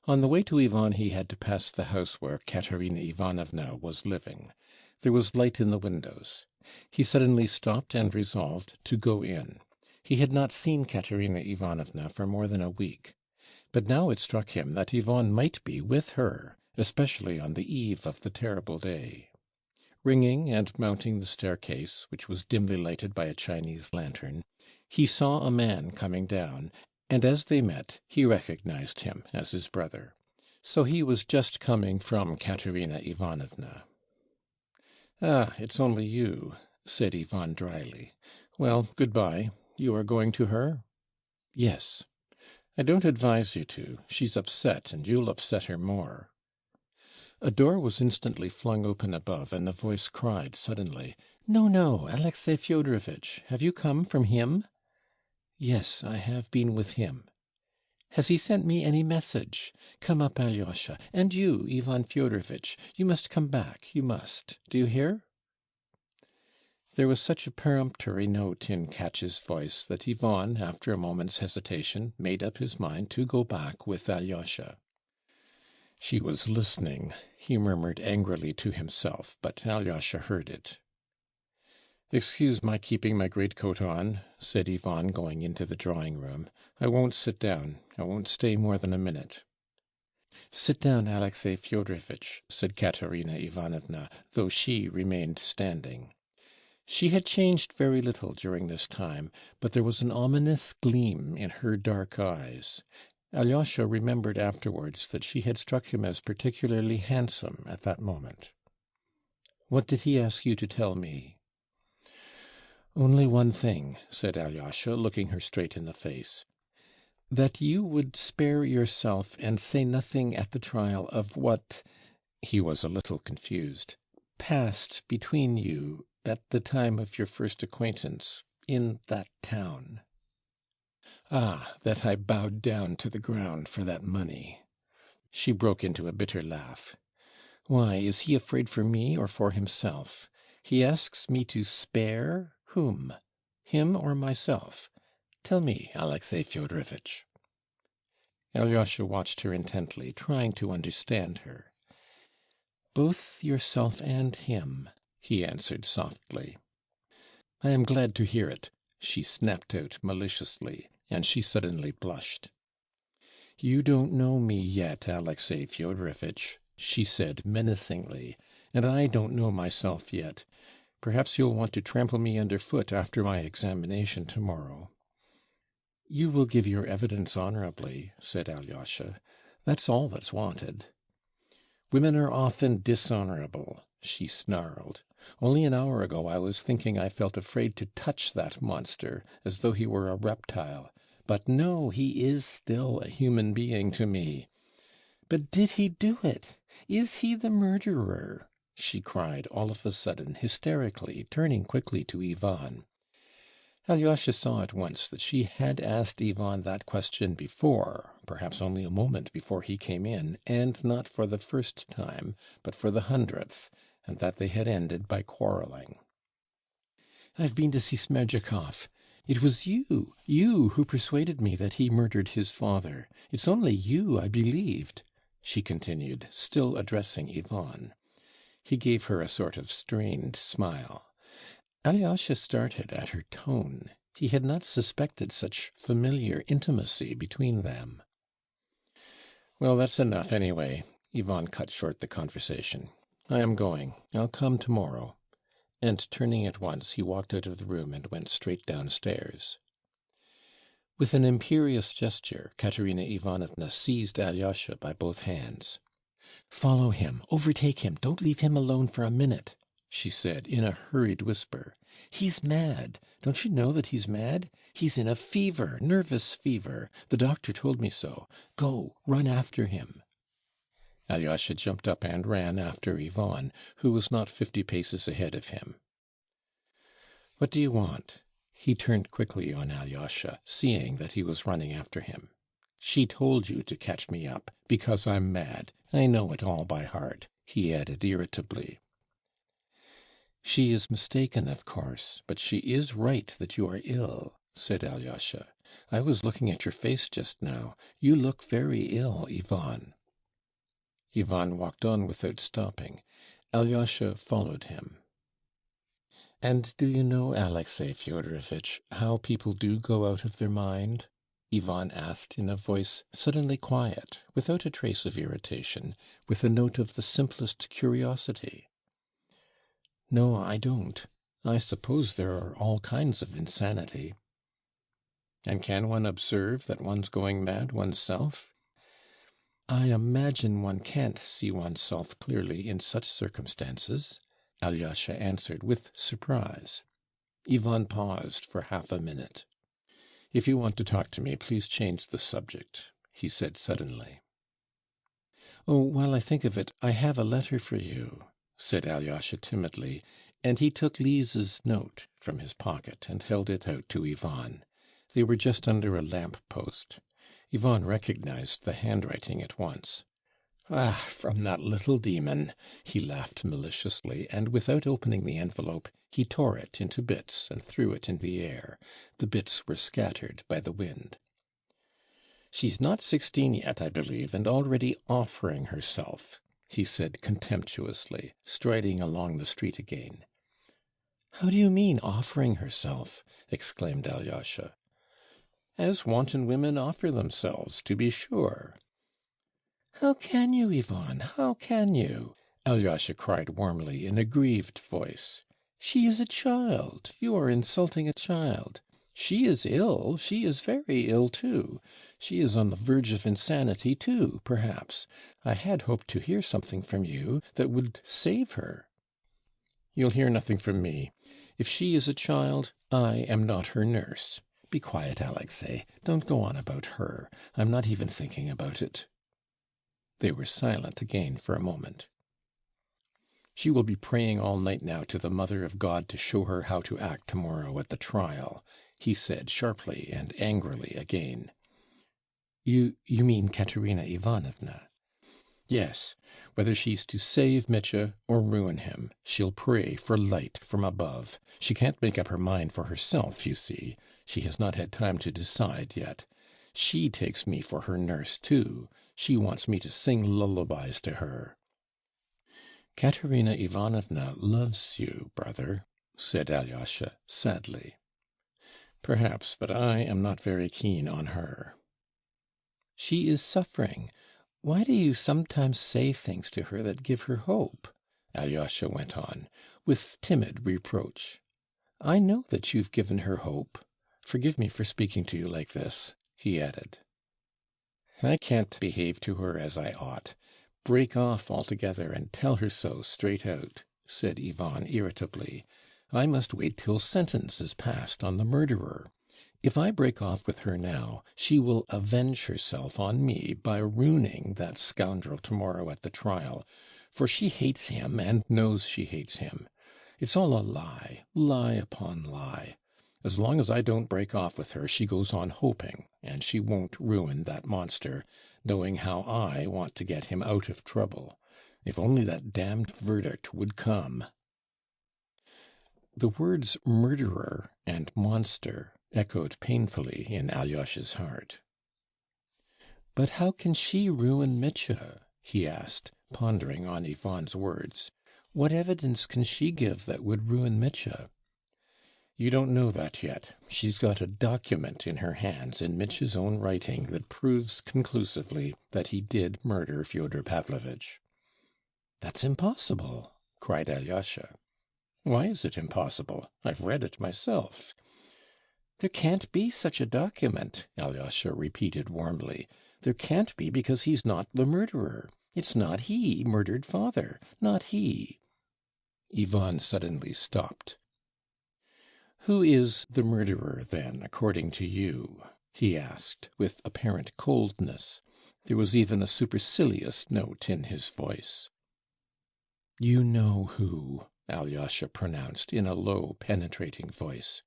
On the way to Ivan he had to pass the house where Katerina Ivanovna was living. There was light in the windows. He suddenly stopped and resolved to go in. He had not seen Katerina Ivanovna for more than a week. But now it struck him that Ivan might be with her, especially on the eve of the terrible day. Ringing and mounting the staircase, which was dimly lighted by a Chinese lantern, he saw a man coming down, and as they met he recognized him as his brother. So he was just coming from Katerina Ivanovna. "Ah, it's only you," said Ivan dryly. "Well, good-bye. You are going to her?" "Yes." "I don't advise you to. She's upset, and you'll upset her more." A door was instantly flung open above, and a voice cried suddenly, "No, no, Alexey Fyodorovitch, have you come from him?" "Yes, I have been with him." "Has he sent me any message? Come up, Alyosha. And you, Ivan Fyodorovitch, you must come back, you must. Do you hear?" There was such a peremptory note in Catch's voice that Ivan, after a moment's hesitation, made up his mind to go back with Alyosha. "She was listening," he murmured angrily to himself, but Alyosha heard it. "Excuse my keeping my greatcoat on," said Ivan, going into the drawing-room. "I won't sit down. I won't stay more than a minute." "Sit down, Alexey Fyodorovitch," said Katerina Ivanovna, though she remained standing. She had changed very little during this time, but there was an ominous gleam in her dark eyes. Alyosha remembered afterwards that she had struck him as particularly handsome at that moment. "What did he ask you to tell me?" "Only one thing," said Alyosha, looking her straight in the face. "That you would spare yourself and say nothing at the trial of what," he was a little confused, "passed between you at the time of your first acquaintance in that town." "Ah, that I bowed down to the ground for that money." She broke into a bitter laugh. "Why, is he afraid for me or for himself? He asks me to spare whom? Him or myself? Tell me, Alexey Fyodorovitch." Alyosha watched her intently, trying to understand her. "Both yourself and him," he answered softly. "I am glad to hear it," she snapped out maliciously, and she suddenly blushed. "You don't know me yet, Alexey Fyodorovitch," she said menacingly, "and I don't know myself yet. Perhaps you'll want to trample me underfoot after my examination tomorrow." "You will give your evidence honorably," said Alyosha. "That's all that's wanted." "Women are often dishonorable," she snarled. "Only an hour ago I was thinking I felt afraid to touch that monster, as though he were a reptile. But no, he is still a human being to me. But did he do it? Is he the murderer?" she cried all of a sudden, hysterically, turning quickly to Ivan. Alyosha saw at once that she had asked Ivan that question before, perhaps only a moment before he came in, and not for the first time, but for the 100th, and that they had ended by quarreling. "I've been to see Smerdyakov. It was you who persuaded me that he murdered his father. It's only you I believed," she continued, still addressing Ivan. He gave her a sort of strained smile. Alyosha started at her tone. He had not suspected such familiar intimacy between them. "Well, that's enough, anyway," Ivan cut short the conversation. "I am going. I'll come tomorrow." And turning at once, he walked out of the room and went straight downstairs. With an imperious gesture, Katerina Ivanovna seized Alyosha by both hands. "Follow him, overtake him, don't leave him alone for a minute," she said in a hurried whisper. "He's mad. Don't you know that he's mad? He's in a fever, nervous fever. The doctor told me so. Go, run after him." Alyosha jumped up and ran after Ivan, who was not 50 paces ahead of him. "What do you want?" He turned quickly on Alyosha, seeing that he was running after him. "She told you to catch me up, because I'm mad. I know it all by heart," he added irritably. "She is mistaken, of course, but she is right that you are ill," said Alyosha. I was looking at your face just now. You look very ill, Ivan." Ivan walked on without stopping. Alyosha followed him. "And do you know, Alexey Fyodorovitch, how people do go out of their mind?" Ivan asked in a voice suddenly quiet, without a trace of irritation, with a note of the simplest curiosity. "No, I don't. I suppose there are all kinds of insanity." "And can one observe that one's going mad oneself?" "I imagine one can't see oneself clearly in such circumstances," Alyosha answered with surprise. Ivan paused for half a minute. "If you want to talk to me, please change the subject," he said suddenly. "Oh, while I think of it, I have a letter for you," said Alyosha timidly, and he took Lise's note from his pocket and held it out to Ivan. They were just under a lamp post. Ivan recognized the handwriting at once. "Ah, from that little demon!" he laughed maliciously, and without opening the envelope, he tore it into bits and threw it in the air. The bits were scattered by the wind. "She's not 16 yet, I believe, and already offering herself," he said contemptuously, striding along the street again. "How do you mean, offering herself?" exclaimed Alyosha. "As wanton women offer themselves, to be sure." "How can you, Ivan, how can you?" Alyosha cried warmly in a grieved voice. "She is a child. You are insulting a child. She is ill, she is very ill too. She is on the verge of insanity too, perhaps. I had hoped to hear something from you that would save her." "You'll hear nothing from me. If she is a child, I am not her nurse. Be quiet, Alexey. Don't go on about her. I'm not even thinking about it." They were silent again for a moment. "She will be praying all night now to the Mother of God to show her how to act tomorrow at the trial," he said sharply and angrily again. You mean Katerina Ivanovna?" "Yes. Whether she's to save Mitya or ruin him, she'll pray for light from above. She can't make up her mind for herself, you see. She has not had time to decide yet. She takes me for her nurse too. She wants me to sing lullabies to her." "Katerina Ivanovna loves you, brother," said Alyosha sadly. "Perhaps, but I am not very keen on her." "She is suffering. Why do you sometimes say things to her that give her hope?" Alyosha went on, with timid reproach. "I know that you've given her hope. Forgive me for speaking to you like this," he added. "I can't behave to her as I ought. Break off altogether and tell her so straight out," said Ivan irritably. "I must wait till sentence is passed on the murderer. If I break off with her now, she will avenge herself on me by ruining that scoundrel tomorrow at the trial, for she hates him and knows she hates him. It's all a lie, lie upon lie. As long as I don't break off with her, she goes on hoping, and she won't ruin that monster, knowing how I want to get him out of trouble. If only that damned verdict would come." The words murderer and monster echoed painfully in Alyosha's heart. "But how can she ruin Mitya?" he asked, pondering on Ivan's words. "What evidence can she give that would ruin Mitya?" "You don't know that yet. She's got a document in her hands in Mitya's own writing that proves conclusively that he did murder Fyodor Pavlovitch." "That's impossible!" cried Alyosha. "Why is it impossible? I've read it myself." "There can't be such a document," Alyosha repeated warmly. "There can't be, because he's not the murderer. It's not he murdered father, not he." Ivan suddenly stopped. "Who is the murderer, then, according to you?" he asked, with apparent coldness. There was even a supercilious note in his voice. "You know who," Alyosha pronounced in a low, penetrating voice.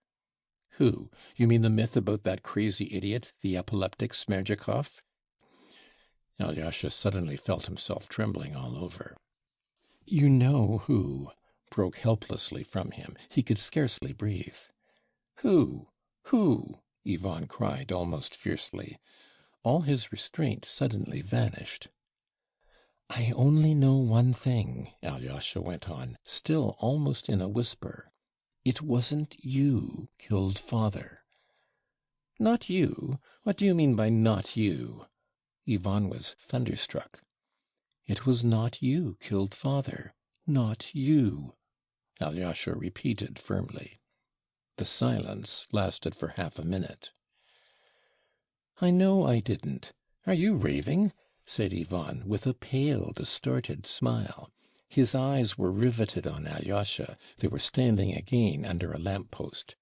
"Who? You mean the myth about that crazy idiot, the epileptic Smerdyakov?" Alyosha suddenly felt himself trembling all over. "You know who," broke helplessly from him. He could scarcely breathe. "Who? Who?" Ivan cried almost fiercely. All his restraint suddenly vanished. "I only know one thing," Alyosha went on, still almost in a whisper. "It wasn't you killed father." "Not you? What do you mean by not you?" Ivan was thunderstruck. "It was not you killed father. Not you," Alyosha repeated firmly. The silence lasted for half a minute. "I know I didn't. Are you raving?" said Ivan, with a pale, distorted smile. His eyes were riveted on Alyosha. They were standing again under a lamp-post.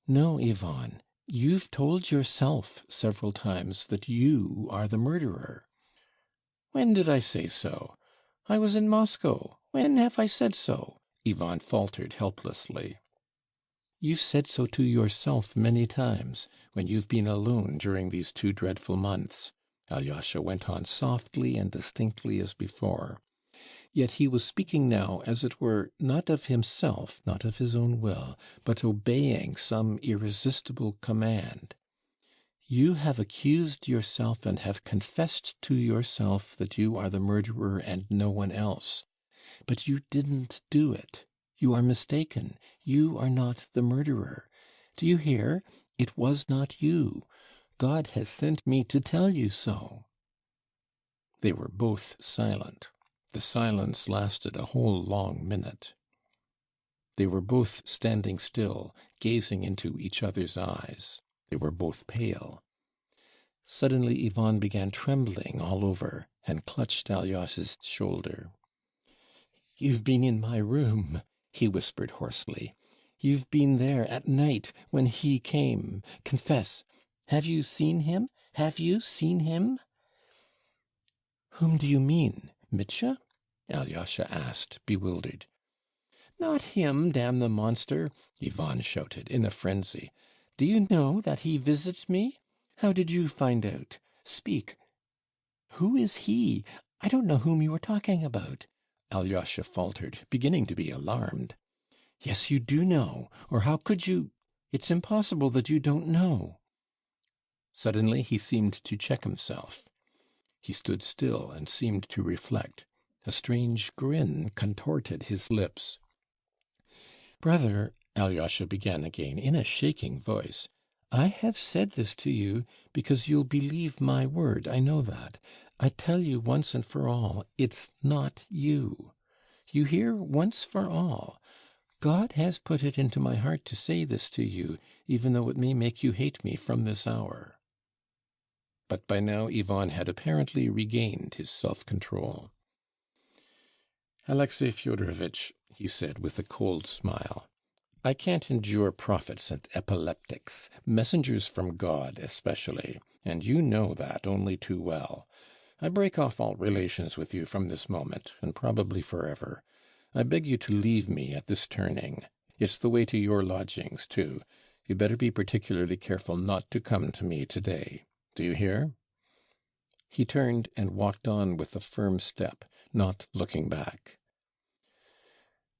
"No, Ivan, you've told yourself several times that you are the murderer." "When did I say so? I was in Moscow. When have I said so?" Ivan faltered helplessly. "You said so to yourself many times, when you've been alone during these 2 dreadful months," Alyosha went on softly and distinctly as before. Yet he was speaking now, as it were, not of himself, not of his own will, but obeying some irresistible command. "You have accused yourself and have confessed to yourself that you are the murderer and no one else. But you didn't do it. You are mistaken. You are not the murderer. Do you hear? It was not you. God has sent me to tell you so." They were both silent. The silence lasted a whole long minute. They were both standing still, gazing into each other's eyes. They were both pale. Suddenly Ivan began trembling all over, and clutched Alyosha's shoulder. "You've been in my room," he whispered hoarsely. "You've been there at night when he came. Confess. Have you seen him? Have you seen him?" "Whom do you mean? Mitya?" Alyosha asked, bewildered. "Not him, damn the monster!" Ivan shouted, in a frenzy. "Do you know that he visits me? How did you find out? Speak. Who is he? I don't know whom you are talking about," Alyosha faltered, beginning to be alarmed. "Yes, you do know, or how could you? It's impossible that you don't know." Suddenly he seemed to check himself. He stood still and seemed to reflect. A strange grin contorted his lips. "Brother," Alyosha began again, in a shaking voice, "I have said this to you because you'll believe my word, I know that. I tell you once and for all, it's not you. You hear, once for all. God has put it into my heart to say this to you, even though it may make you hate me from this hour." But by now Ivan had apparently regained his self-control. "Alexey Fyodorovitch," he said with a cold smile, "I can't endure prophets and epileptics, messengers from God especially, and you know that only too well. I break off all relations with you from this moment, and probably forever. I beg you to leave me at this turning. It's the way to your lodgings, too. You'd better be particularly careful not to come to me today. Do you hear?" He turned and walked on with a firm step, not looking back.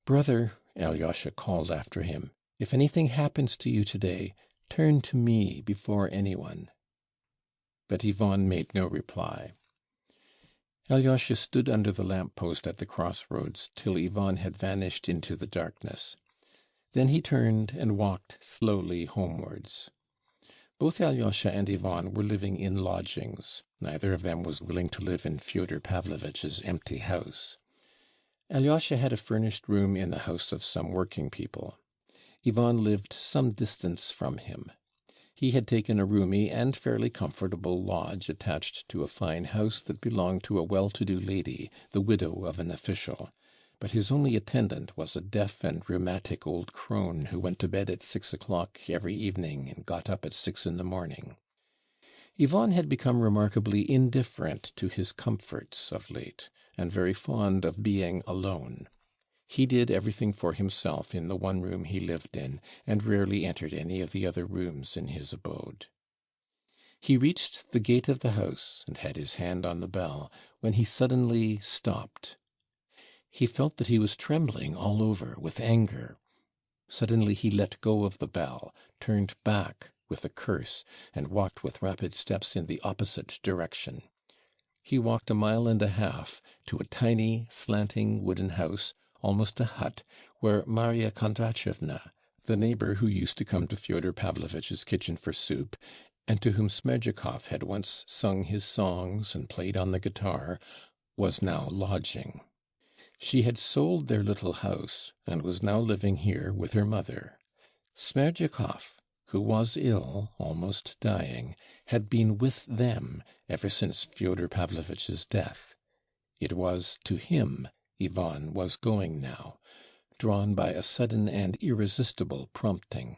"Brother," Alyosha called after him, "if anything happens to you today, turn to me before anyone." But Ivan made no reply. Alyosha stood under the lamp-post at the crossroads till Ivan had vanished into the darkness. Then he turned and walked slowly homewards. Both Alyosha and Ivan were living in lodgings. Neither of them was willing to live in Fyodor Pavlovitch's empty house. Alyosha had a furnished room in the house of some working people. Ivan lived some distance from him. He had taken a roomy and fairly comfortable lodge attached to a fine house that belonged to a well-to-do lady, the widow of an official. But his only attendant was a deaf and rheumatic old crone who went to bed at 6 o'clock every evening and got up at 6 in the morning. Ivan had become remarkably indifferent to his comforts of late, and very fond of being alone. He did everything for himself in the one room he lived in, and rarely entered any of the other rooms in his abode. He reached the gate of the house, and had his hand on the bell, when he suddenly stopped. He felt that he was trembling all over with anger. Suddenly he let go of the bell, turned back with a curse, and walked with rapid steps in the opposite direction. He walked a mile and a half to a tiny, slanting wooden house, almost a hut, where Marya Kondratyevna, the neighbor who used to come to Fyodor Pavlovitch's kitchen for soup, and to whom Smerdyakov had once sung his songs and played on the guitar, was now lodging. She had sold their little house, and was now living here with her mother. Smerdyakov, who was ill, almost dying, had been with them ever since Fyodor Pavlovitch's death. It was to him Ivan was going now, drawn by a sudden and irresistible prompting.